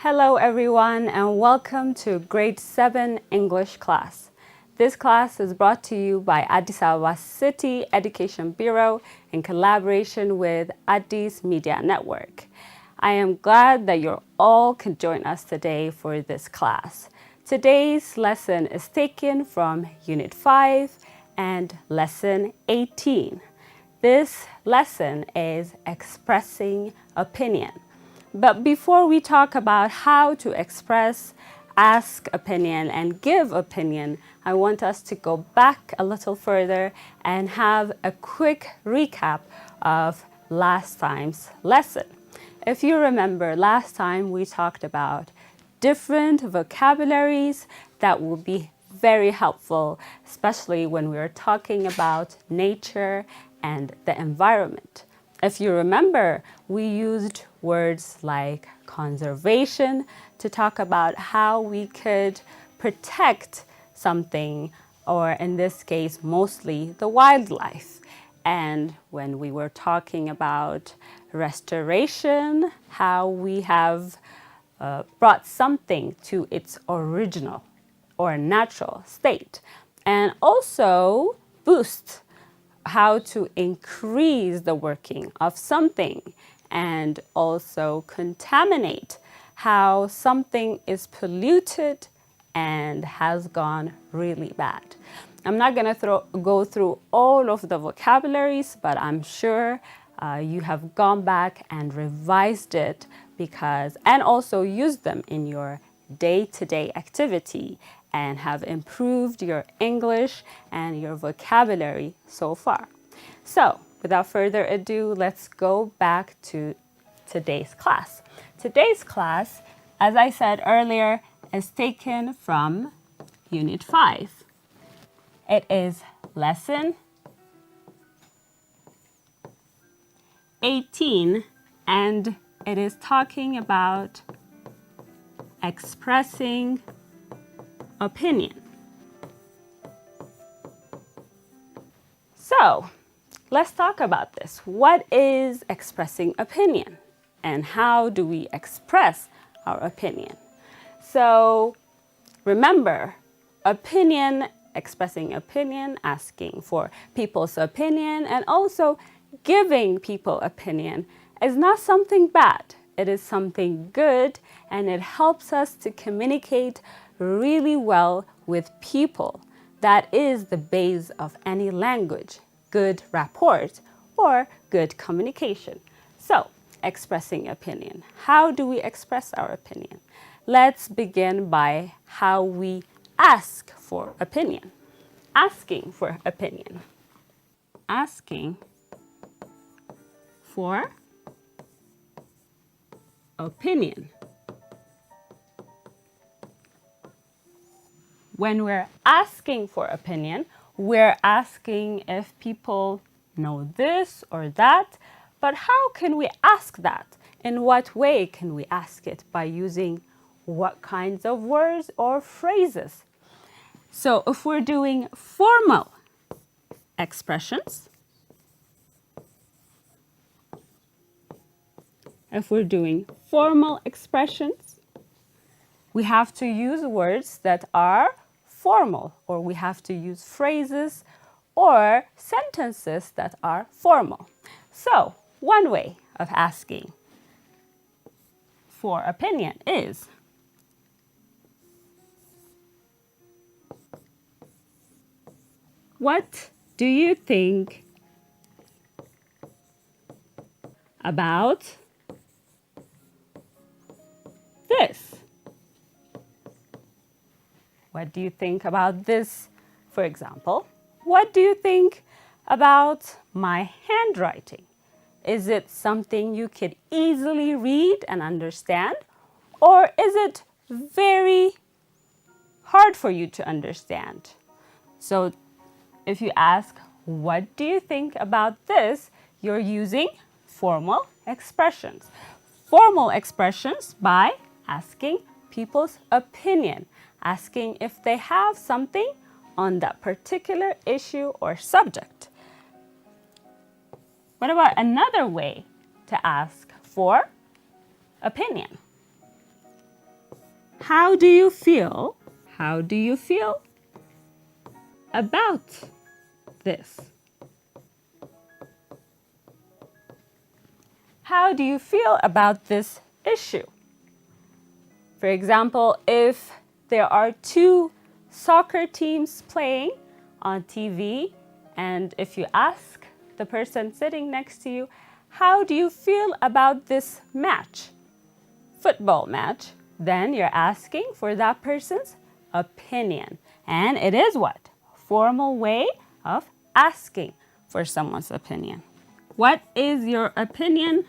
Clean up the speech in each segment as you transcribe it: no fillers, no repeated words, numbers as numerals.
Hello everyone and welcome to Grade 7 English class. This class is brought to you by Addis Ababa City Education Bureau in collaboration with Addis Media Network. I am glad that you all can join us today for this class. Today's lesson is taken from Unit 5 and Lesson 18. This lesson is expressing opinion. But before we talk about how to express, ask opinion, and give opinion, I want us to go back a little further and have a quick recap of last time's lesson. If you remember, last time we talked about different vocabularies that will be very helpful, especially when we're talking about nature and the environment. If you remember, we used words like conservation to talk about how we could protect something, or in this case, mostly the wildlife. And when we were talking about restoration, how we have brought something to its original or natural state. And also boost, how to increase the working of something, and also contaminate, how something is polluted and has gone really bad. I'm not going to go through all of the vocabularies, but I'm sure you have gone back and revised it and also used them in your day-to-day activity and have improved your English and your vocabulary so far. So, without further ado, let's go back to today's class. Today's class, as I said earlier, is taken from Unit 5. It is Lesson 18, and it is talking about expressing opinion. So, let's talk about this. What is expressing opinion? And how do we express our opinion? So, remember, opinion, expressing opinion, asking for people's opinion, and also giving people opinion is not something bad. It is something good, and it helps us to communicate really well with people. That is the base of any language, good rapport or good communication. So, expressing opinion. How do we express our opinion? Let's begin by how we ask for opinion. Asking for opinion. Asking for opinion. When we're asking for opinion, we're asking if people know this or that, but how can we ask that? In what way can we ask it? By using what kinds of words or phrases? So if we're doing formal expressions, we have to use words that are formal, or we have to use phrases or sentences that are formal. So, one way of asking for opinion is what do you think about this? What do you think about this? For example, what do you think about my handwriting? Is it something you could easily read and understand? Or is it very hard for you to understand? So if you ask, what do you think about this? You're using formal expressions. Formal expressions by asking people's opinion, asking if they have something on that particular issue or subject. What about another way to ask for opinion? How do you feel? How do you feel about this? How do you feel about this issue? For example, if there are two soccer teams playing on TV, and if you ask the person sitting next to you, how do you feel about this match, football match? Then you're asking for that person's opinion. And it is what? Formal way of asking for someone's opinion. What is your opinion?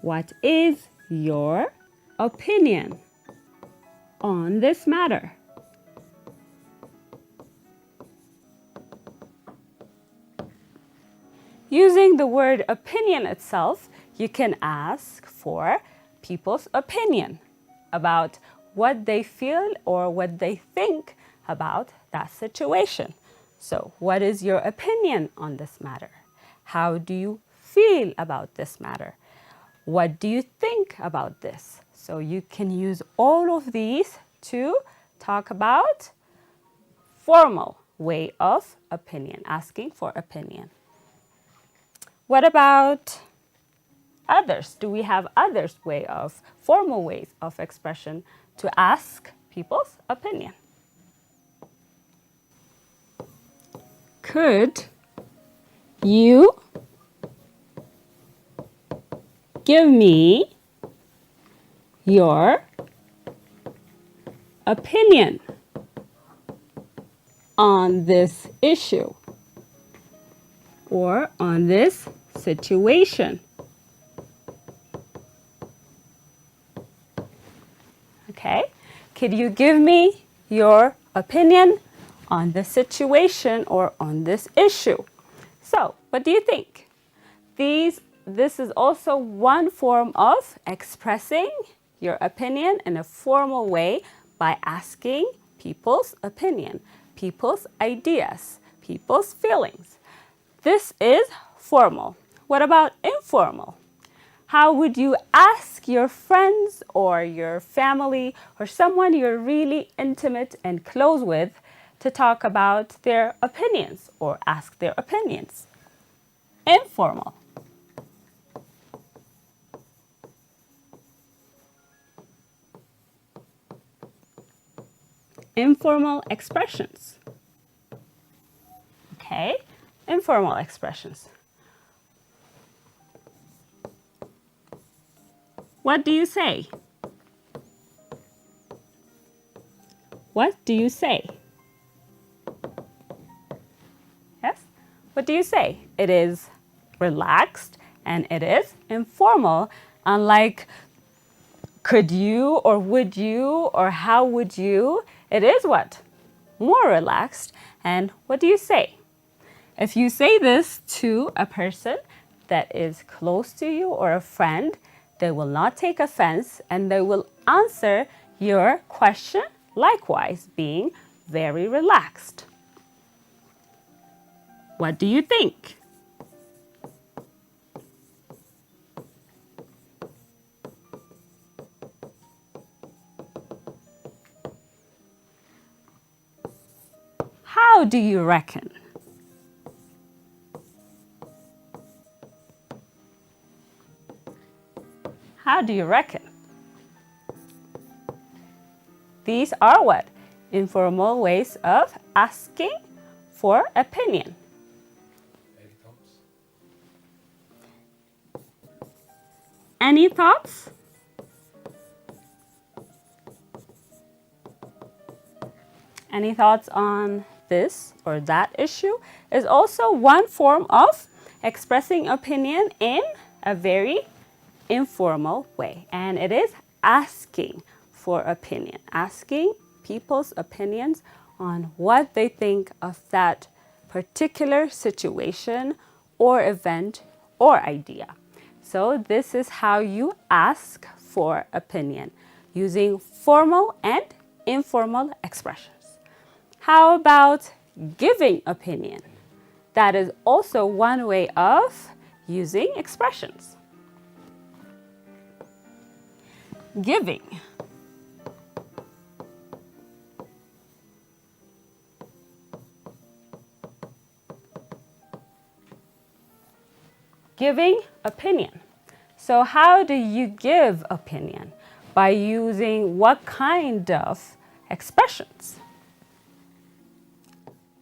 What is your opinion on this matter? Using the word opinion itself, you can ask for people's opinion about what they feel or what they think about that situation. So, what is your opinion on this matter? How do you feel about this matter? What do you think about this? So you can use all of these to talk about formal way of opinion, asking for opinion. What about others? Do we have others way of formal ways of expression to ask people's opinion? Could you give me your opinion on this issue or on this situation? Okay, could you give me your opinion on this situation or on this issue? So, what do you think? This is also one form of expressing your opinion in a formal way by asking people's opinion, people's ideas, people's feelings. This is formal. What about informal? How would you ask your friends or your family or someone you're really intimate and close with to talk about their opinions or ask their opinions? Informal. Informal expressions. Okay, informal expressions. What do you say? What do you say? Yes? What do you say? It is relaxed and it is informal, unlike could you or would you or how would you? It is what? More relaxed. And what do you say? If you say this to a person that is close to you or a friend, they will not take offense and they will answer your question likewise, being very relaxed. What do you think? How do you reckon? How do you reckon? These are what? Informal ways of asking for opinion. Any thoughts? Any thoughts on this or that issue? Is also one form of expressing opinion in a very informal way, and it is asking for opinion, asking people's opinions on what they think of that particular situation or event or idea. So this is how you ask for opinion, using formal and informal expressions. How about giving opinion? That is also one way of using expressions. giving. Giving opinion. So how do you give opinion? By using what kind of expressions?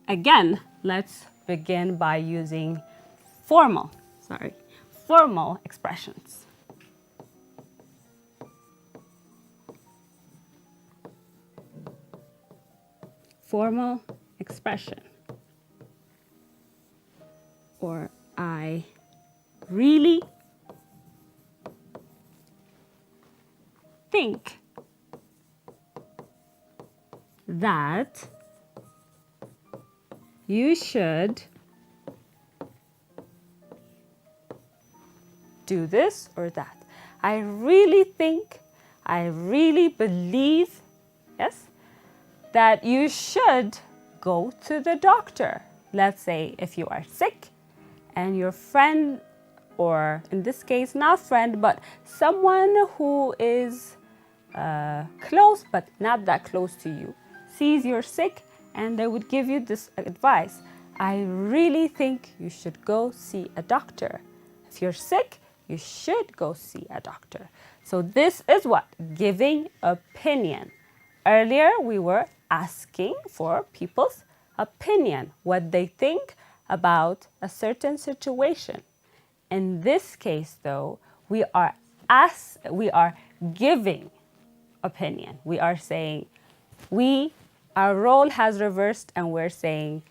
Again, let's begin by using formal expressions. Formal expression. Or I really think that you should do this or that. I really think, I really believe, yes, that you should go to the doctor. Let's say if you are sick and your friend, or in this case, not friend, but someone who is close but not that close to you, sees you're sick and they would give you this advice. I really think you should go see a doctor. If you're sick, you should go see a doctor. So this is what? Giving opinion. Earlier, we were asking for people's opinion, what they think about a certain situation. In this case, though, we are giving opinion. We are saying, our role has reversed and we're saying,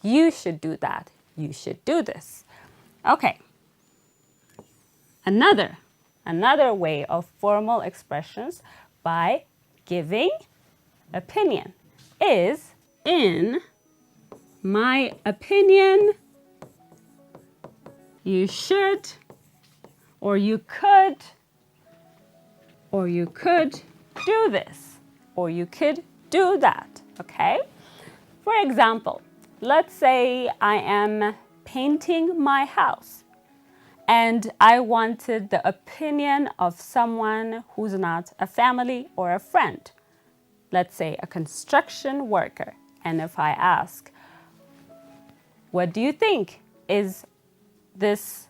you should do that, you should do this. Okay. Another way of formal expressions by giving opinion is, in my opinion, you should, or you could do this, or you could do that, okay? For example, let's say I am painting my house and I wanted the opinion of someone who's not a family or a friend. Let's say a construction worker. And if I ask, what do you think? Is this,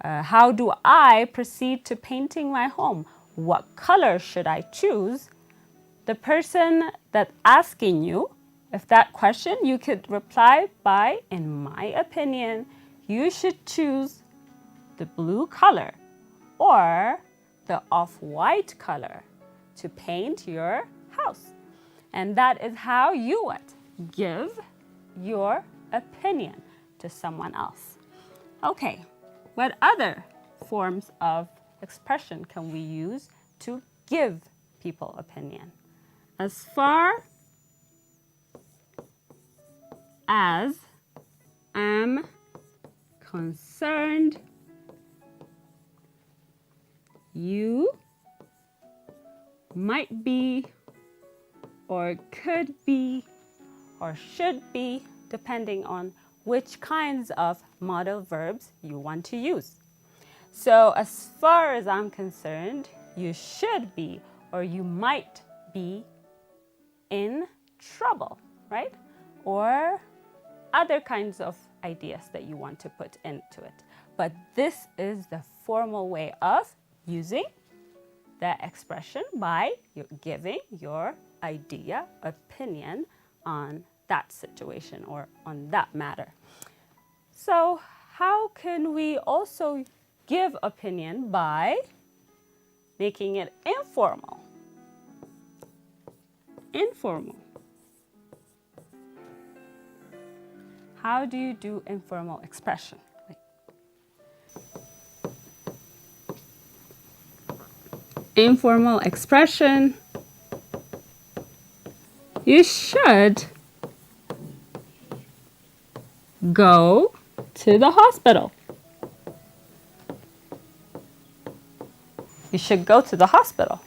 how do I proceed to painting my home? What color should I choose? The person that's asking you, if that question, you could reply by, in my opinion, you should choose the blue color or the off-white color to paint your house. And that is how you what? Give your opinion to someone else. Okay, what other forms of expression can we use to give people opinion? As far as I'm concerned, you might be, or could be, or should be, depending on which kinds of modal verbs you want to use. So as far as I'm concerned, you should be, or you might be in trouble, right? Or other kinds of ideas that you want to put into it. But this is the formal way of using the expression by giving your idea, opinion on that situation or on that matter. So how can we also give opinion by making it informal? Informal. How do you do informal expression? Informal expression. You should go to the hospital. You should go to the hospital.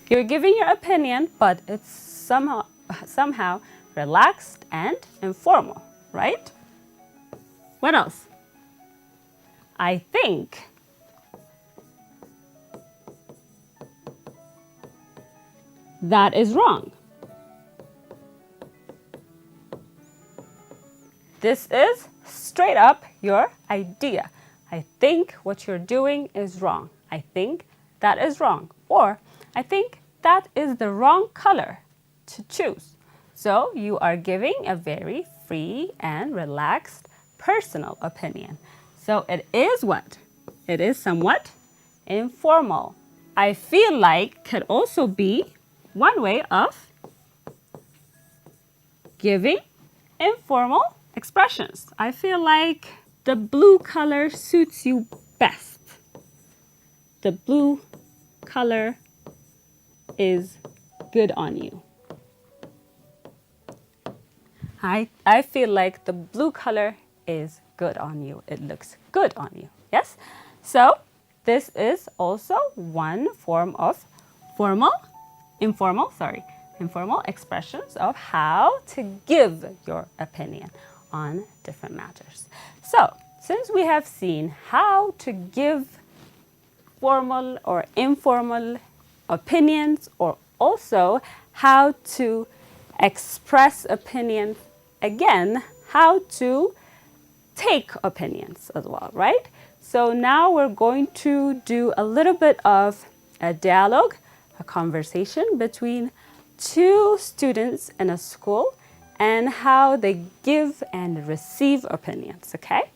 You're giving your opinion, but it's somehow relaxed and informal, right? What else? I think that is wrong. This is straight up your idea. I think what you're doing is wrong. I think that is wrong. Or I think that is the wrong color to choose. So you are giving a very free and relaxed personal opinion. So it is what? It is somewhat informal. I feel like could also be one way of giving informal expressions. I feel like the blue color suits you best. The blue color is good on you. I feel like the blue color is good on you. It looks good on you. Yes? So this is also one form of informal expressions of how to give your opinion on different matters. So since we have seen how to give formal or informal opinions, or also how to express opinions, again, how to take opinions as well, right? So now we're going to do a little bit of a dialogue, a conversation between two students in a school and how they give and receive opinions, okay?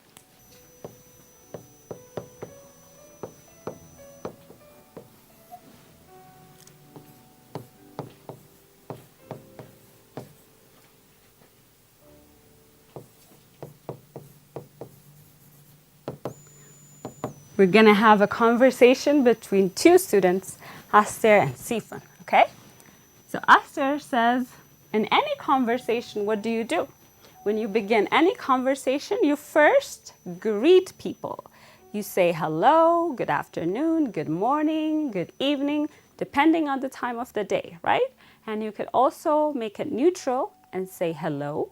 We're going to have a conversation between two students, Aster and Sifan, okay? So Aster says, in any conversation, what do? When you begin any conversation, you first greet people. You say hello, good afternoon, good morning, good evening, depending on the time of the day, right? And you could also make it neutral and say hello.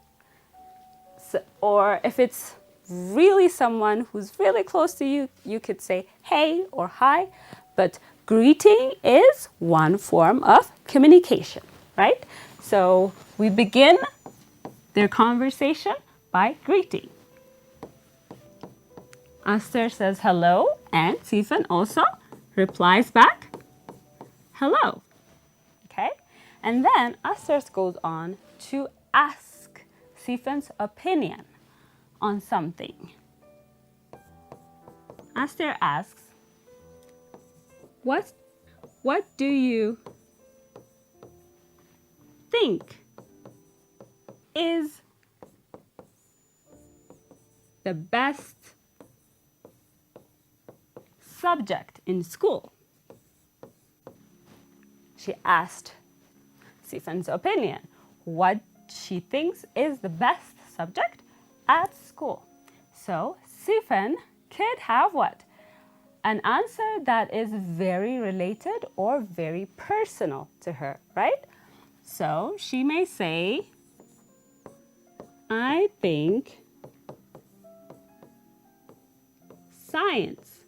So, or if it's really someone who's really close to you, you could say hey or hi. But greeting is one form of communication, right? So we begin their conversation by greeting. Aster says hello, and Sifan also replies back hello. Okay? And then Aster goes on to ask Sifan's opinion on something. Aster asks, what do you think is the best subject in school? She asked Sifan's opinion, what she thinks is the best subject at school. So Sifan could have what? An answer that is very related or very personal to her, right? So she may say, I think science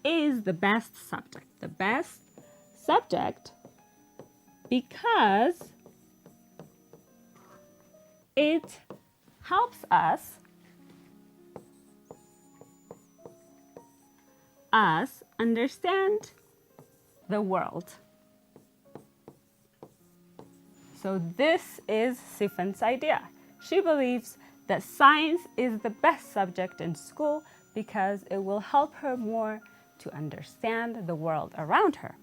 is the best subject. The best subject because it helps us understand the world. So this is Sifan's idea. She believes that science is the best subject in school because it will help her more to understand the world around her.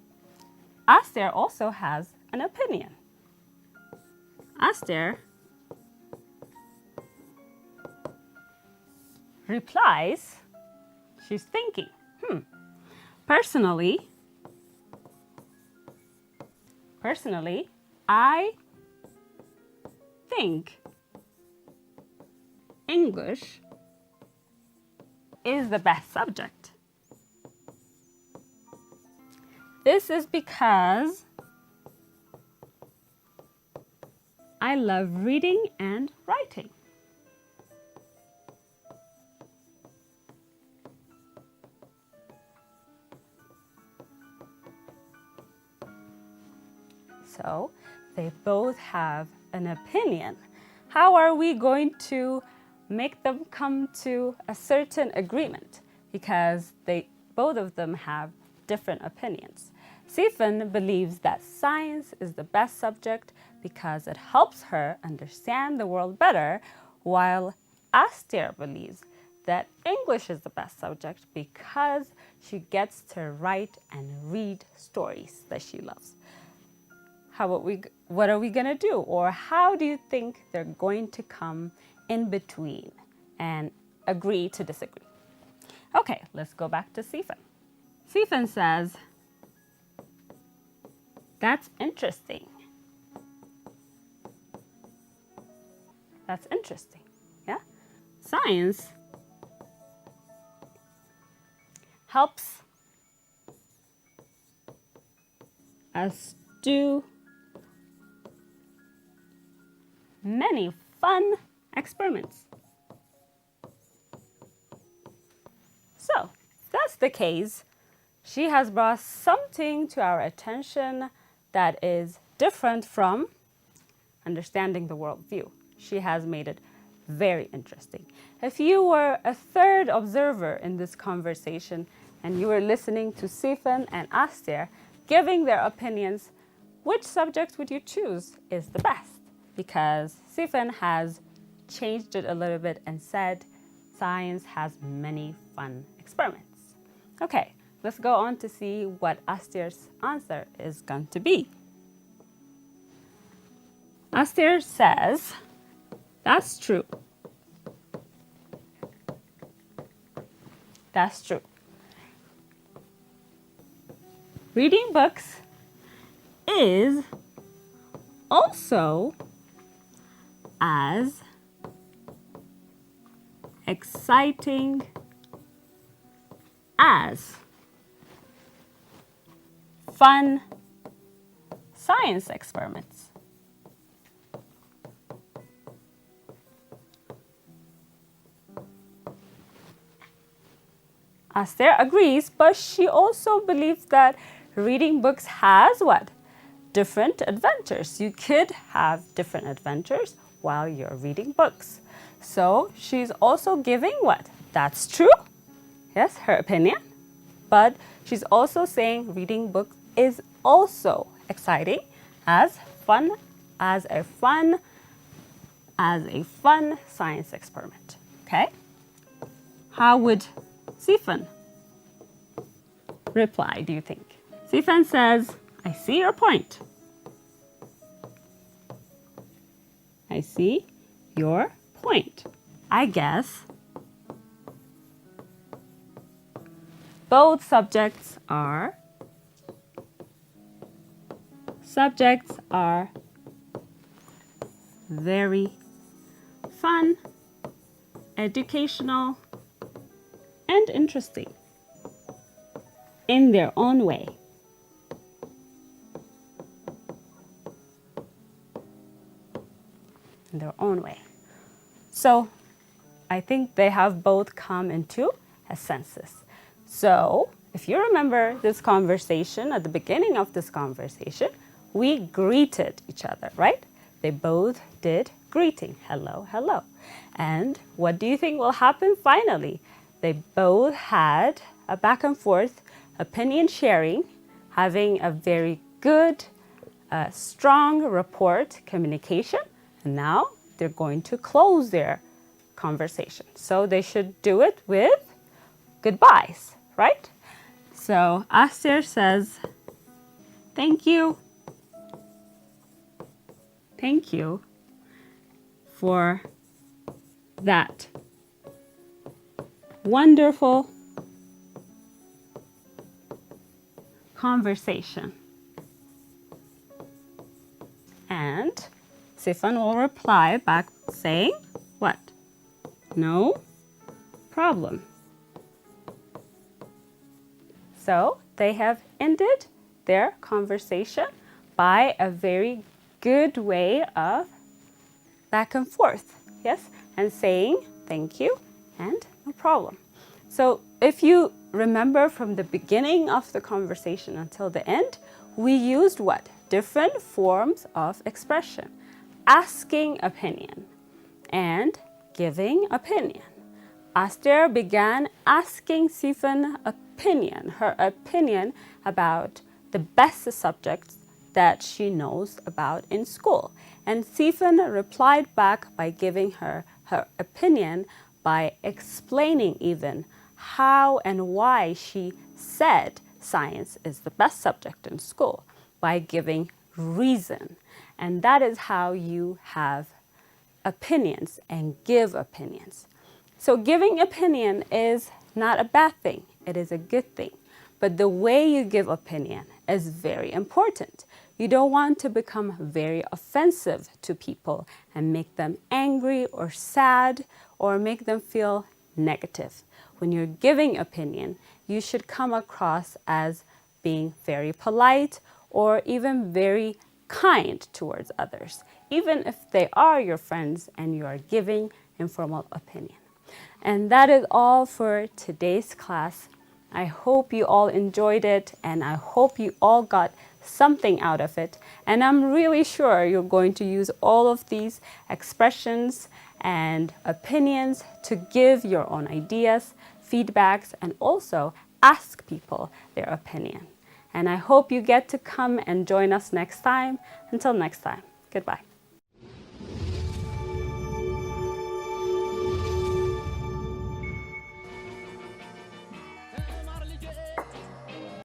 Aster also has an opinion. Aster replies, she's thinking, personally, I think English is the best subject. This is because I love reading and writing. so they both have an opinion. How are we going to make them come to a certain agreement? Because both of them have different opinions. Stephen believes that science is the best subject because it helps her understand the world better, while Aster believes that English is the best subject because she gets to write and read stories that she loves. What are we gonna do? Or how do you think they're going to come in between and agree to disagree? Okay, let's go back to Stephen. Stephen says, that's interesting. That's interesting, yeah? Science helps us do many fun experiments. So, if that's the case, she has brought something to our attention that is different from understanding the worldview. She has made it very interesting. If you were a third observer in this conversation and you were listening to Stephen and Aster giving their opinions, which subject would you choose is the best? Because Stephen has changed it a little bit and said science has many fun experiments. Okay, let's go on to see what Aster's answer is going to be. Aster says, that's true. That's true. Reading books is also as exciting as fun science experiments. Aster agrees, but she also believes that reading books has what? Different adventures. You could have different adventures while you're reading books. So she's also giving what? That's true. Yes, her opinion. But she's also saying reading books is also exciting as a fun science experiment. Okay? How would Stephen reply, do you think? Stephen says, I see your point. I see your point. I guess both subjects are very fun, educational, and interesting in their own way. In their own way. So I think they have both come into a census. So if you remember this conversation, at the beginning of this conversation, we greeted each other, right? They both did greeting. Hello, hello. And what do you think will happen finally? They both had a back and forth opinion sharing, having a very good, strong rapport communication. And now they're going to close their conversation. So they should do it with goodbyes, right? So Aster says, thank you. Thank you for that wonderful conversation. And Stephen will reply back saying, what? No problem. So they have ended their conversation by a very good way of back and forth, yes? And saying thank you and no problem. So if you remember from the beginning of the conversation until the end, we used what? different forms of expression. Asking opinion and giving opinion. Aster began asking Sifan her opinion about the best subjects that she knows about in school. And Sifan replied back by giving her opinion, by explaining even how and why she said science is the best subject in school, by giving reason. And that is how you have opinions and give opinions. So giving opinion is not a bad thing, it is a good thing. But the way you give opinion is very important. You don't want to become very offensive to people and make them angry or sad or make them feel negative. When you're giving opinion, you should come across as being very polite or even very kind towards others, even if they are your friends and you are giving informal opinion. And that is all for today's class. I hope you all enjoyed it and I hope you all got something out of it. And I'm really sure you're going to use all of these expressions and opinions to give your own ideas, feedbacks, and also ask people their opinion. And I hope you get to come and join us next time. Until next time, goodbye.